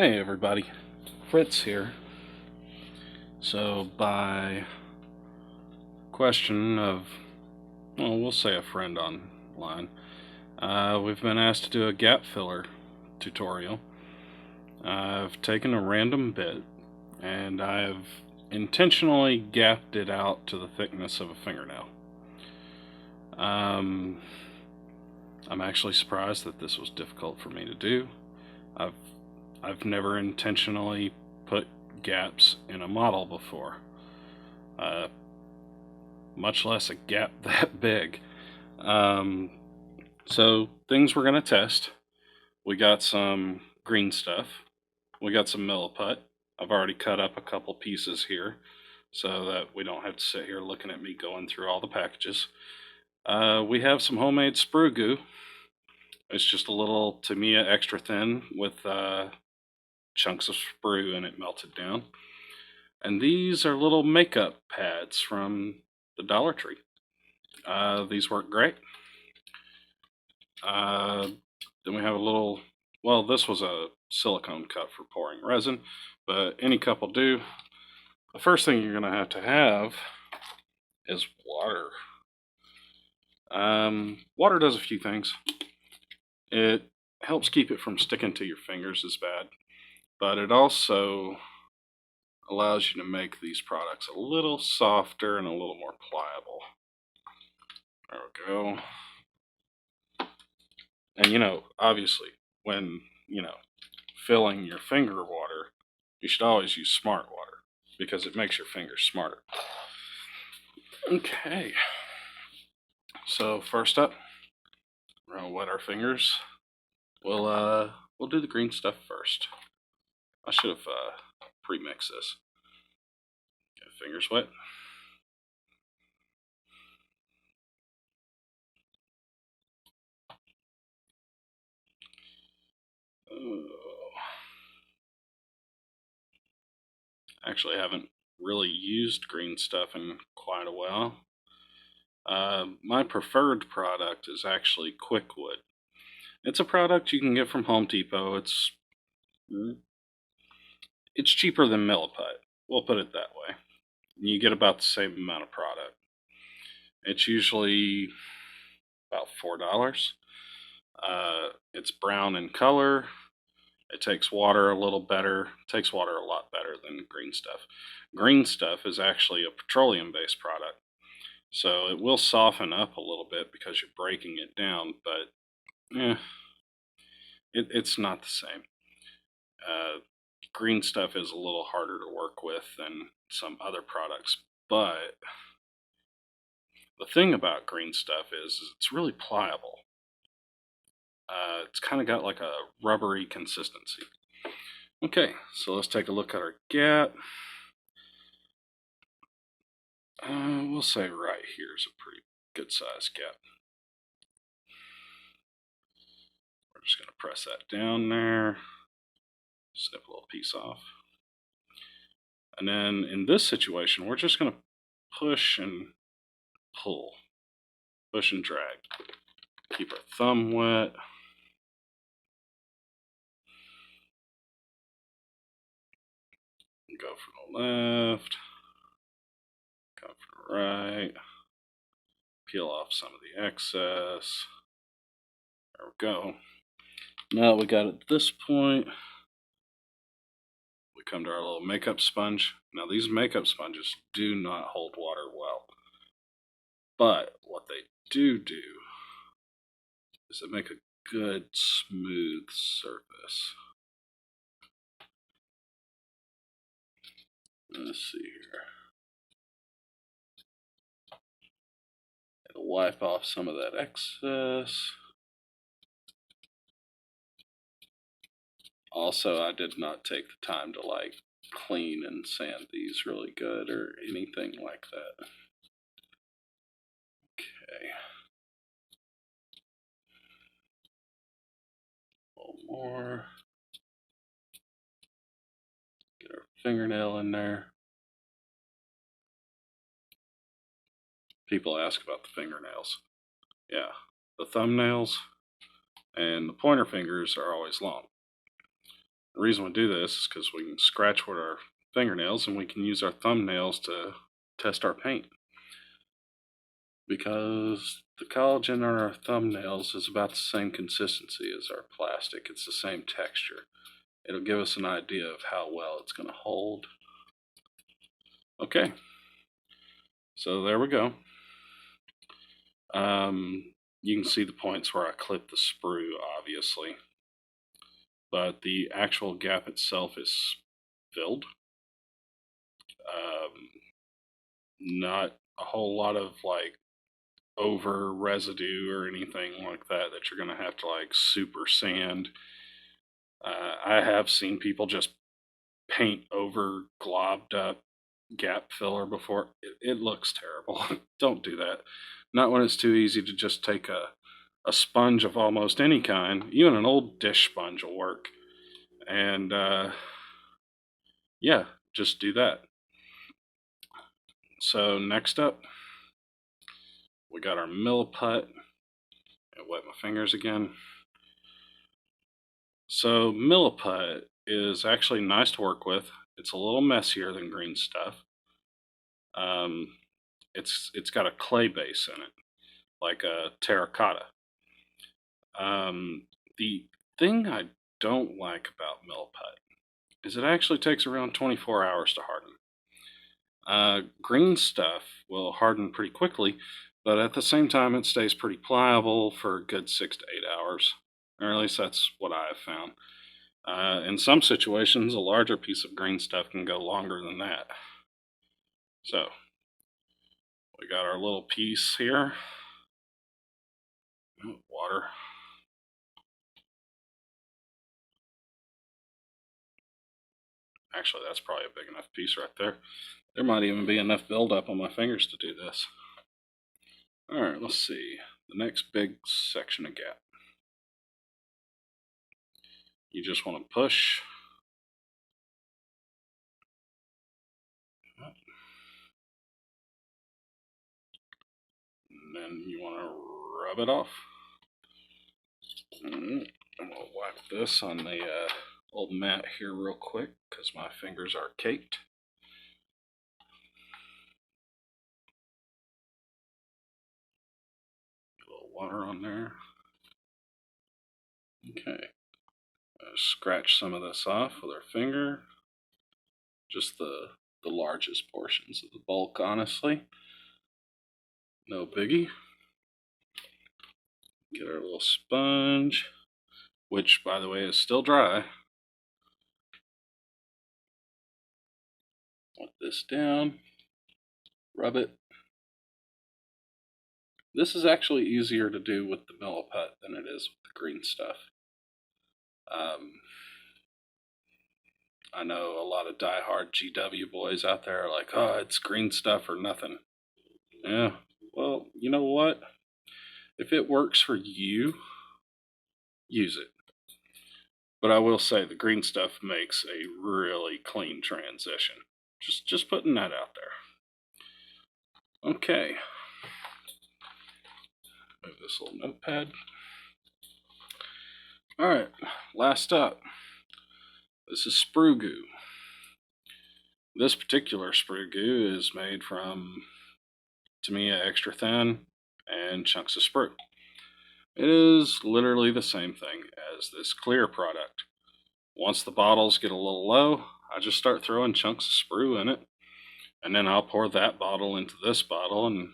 Hey everybody, Fritz here. So, by question of, well, we'll say a friend online, we've been asked to do a gap filler tutorial. I've taken a random bit and I've intentionally gapped it out to the thickness of a fingernail. I'm actually surprised that this was difficult for me to do. I've never intentionally put gaps in a model before, much less a gap that big. So things we're going to test. We got some green stuff. We got some Milliput. I've already cut up a couple pieces here so that we don't have to sit here looking at me going through all the packages. We have some homemade sprue goo. It's just a little Tamiya extra thin with chunks of sprue in it melted down. And these are little makeup pads from the Dollar Tree. These work great. Then we have a little, well, this was a silicone cup for pouring resin, but any cup will do. The first thing you're going to have is water. Water does a few things. It helps keep it from sticking to your fingers as bad, but it also allows you to make these products a little softer and a little more pliable. There we go. And obviously, when, filling your finger water, you should always use smart water because it makes your fingers smarter. Okay. So first up, we're gonna wet our fingers. We'll do the green stuff first. I should have pre-mixed this. Get fingers wet. Actually, I haven't really used green stuff in quite a while. My preferred product is actually Quickwood. It's a product you can get from Home Depot. It's cheaper than Milliput. We'll put it that way. You get about the same amount of product. It's usually about $4. It's brown in color. It takes water a little better. It takes water a lot better than green stuff. Green stuff is actually a petroleum-based product. So it will soften up a little bit because you're breaking it down, but it's not the same. Green stuff is a little harder to work with than some other products, but the thing about green stuff is it's really pliable. It's kind of got like a rubbery consistency. Okay, so let's take a look at our gap. We'll say right here is a pretty good size gap. We're just going to press that down there, snip a little piece off. And then in this situation, we're just going to push and pull, push and drag. Keep our thumb wet. Go from the left, come from the right, peel off some of the excess. There we go. Now we got at this point, we come to our little makeup sponge. Now these makeup sponges do not hold water well, but what they do is they make a good smooth surface. Let's see here. It'll wipe off some of that excess. Also, I did not take the time to clean and sand these really good or anything like that. Okay. A little more. Get our fingernail in there. People ask about the fingernails. Yeah, the thumbnails and the pointer fingers are always long. The reason we do this is because we can scratch with our fingernails and we can use our thumbnails to test our paint. Because the collagen on our thumbnails is about the same consistency as our plastic. It's the same texture. It'll give us an idea of how well it's going to hold. Okay, so there we go. You can see the points where I clipped the sprue, obviously, but the actual gap itself is filled. Not a whole lot of like over residue or anything like that you're going to have to like super sand. I have seen people just paint over globbed up gap filler before. It looks terrible. Don't do that. Not when it's too easy to just take a sponge of almost any kind. Even an old dish sponge will work. And yeah, just do that. So next up, we got our Milliput. I wet my fingers again. So Milliput is actually nice to work with. It's a little messier than green stuff. It's got a clay base in it, like a terracotta. The thing I don't like about Milliput is it actually takes around 24 hours to harden. Green stuff will harden pretty quickly, but at the same time it stays pretty pliable for a good 6 to 8 hours. Or at least that's what I have found. In some situations, a larger piece of green stuff can go longer than that. So, we got our little piece here. Water. Actually, that's probably a big enough piece right there. There might even be enough buildup on my fingers to do this. Alright, let's see. The next big section of gap. You just want to push. And then you want to rub it off. I'm going to wipe this on the old mat here real quick because my fingers are caked. A little water on there. Okay. Scratch some of this off with our finger. Just the largest portions of the bulk, honestly. No biggie. Get our little sponge, which, by the way, is still dry. Put this down. Rub it. This is actually easier to do with the Milliput than it is with the green stuff. I know a lot of die-hard GW boys out there are like, oh, it's green stuff or nothing. Yeah, well, you know what? If it works for you, use it. But I will say the green stuff makes a really clean transition. Just putting that out there. Okay. Move this little notepad. Alright, last up. This is sprue goo. This particular sprue goo is made from Tamiya Extra Thin and chunks of sprue. It is literally the same thing as this clear product. Once the bottles get a little low, I just start throwing chunks of sprue in it, and then I'll pour that bottle into this bottle, and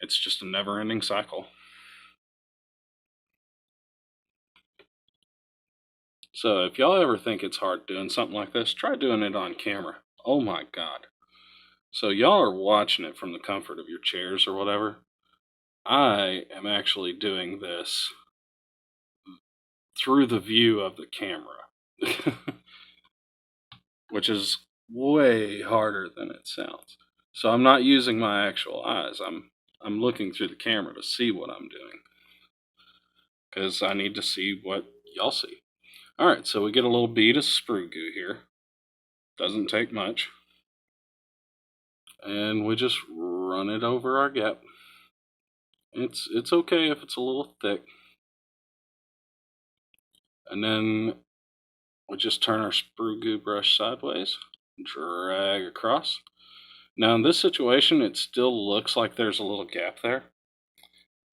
it's just a never-ending cycle. So if y'all ever think it's hard doing something like this, try doing it on camera. Oh my god. So y'all are watching it from the comfort of your chairs or whatever. I am actually doing this through the view of the camera. Which is way harder than it sounds. So I'm not using my actual eyes. I'm looking through the camera to see what I'm doing. Because I need to see what y'all see. Alright, so we get a little bead of sprue goo here. Doesn't take much. And we just run it over our gap. It's okay if it's a little thick. And then we just turn our sprue goo brush sideways, drag across. Now in this situation, it still looks like there's a little gap there.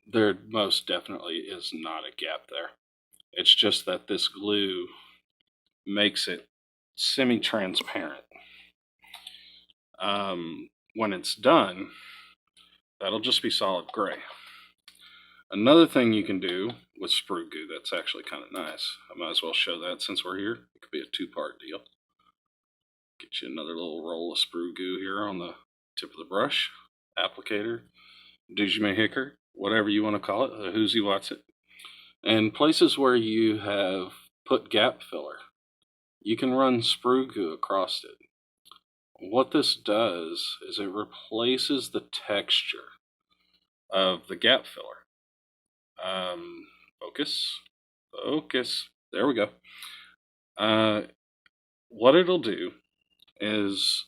There most definitely is not a gap there. It's just that this glue makes it semi-transparent. When it's done, that'll just be solid gray. Another thing you can do with sprue goo that's actually kind of nice, I might as well show that since we're here. It could be a two-part deal. Get you another little roll of sprue goo here on the tip of the brush, applicator, Dujime Hicker, whatever you want to call it, the Whoozy What's It. And places where you have put gap filler, you can run sprue goo across it. What this does is it replaces the texture of the gap filler. Focus. There we go. What it'll do is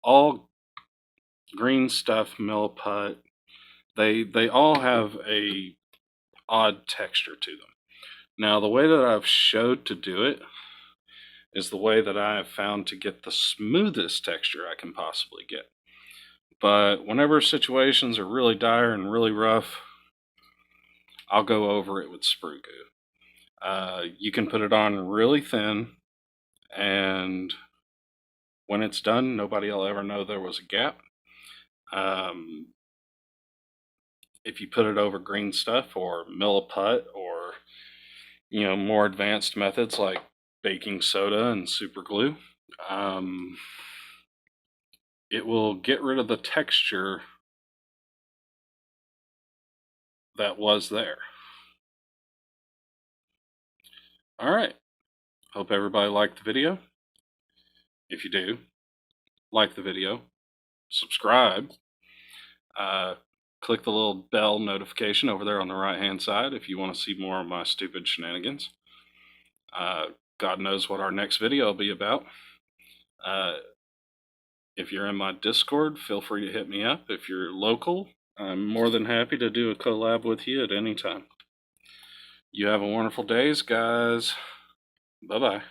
all green stuff, Milliput, they all have a odd texture to them. Now, the way that I've showed to do it is the way that I have found to get the smoothest texture I can possibly get. But whenever situations are really dire and really rough, I'll go over it with sprue goo. You can put it on really thin, and when it's done, nobody will ever know there was a gap. If you put it over green stuff or Milliput or more advanced methods like baking soda and super glue, it will get rid of the texture that was there. Alright, hope everybody liked the video. If you do, like the video, subscribe, click the little bell notification over there on the right hand side if you want to see more of my stupid shenanigans. God knows what our next video will be about. If you're in my Discord, feel free to hit me up. If you're local, I'm more than happy to do a collab with you at any time. You have a wonderful day, guys. Bye-bye.